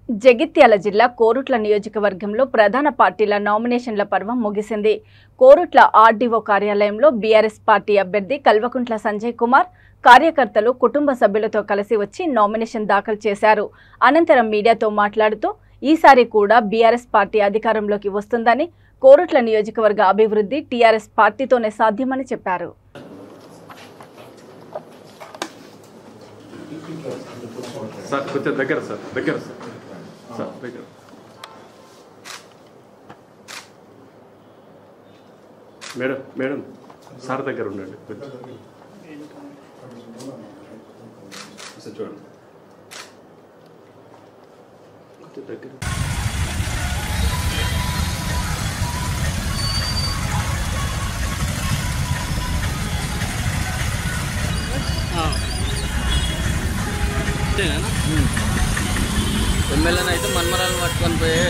జగిత్యాల జిల్లా కోరుట్ల నియోజకవర్గంలో ప్రధాన పార్టీల నామినేషన్ల పర్వం ముగిసింది. కోరుట్ల ఆర్డీఓ కార్యాలయంలో బీఆర్ఎస్ పార్టీ అభ్యర్థి కల్వకుంట్ల సంజయ్ కుమార్ కార్యకర్తలు కుటుంబ సభ్యులతో కలిసి వచ్చి నామినేషన్ దాఖలు చేశారు. అనంతరం మీడియాతో మాట్లాడుతూ ఈసారి కూడా బీఆర్ఎస్ పార్టీ అధికారంలోకి వస్తుందని, కోరుట్ల నియోజకవర్గ అభివృద్ధి టీఆర్ఎస్ పార్టీతోనే సాధ్యమని చెప్పారు. మేడం సార్ దగ్గర ఉండండి చూడండి దగ్గర. ఎమ్మెల్యేనైతే మన్మరాలను పట్టుకొని పోయి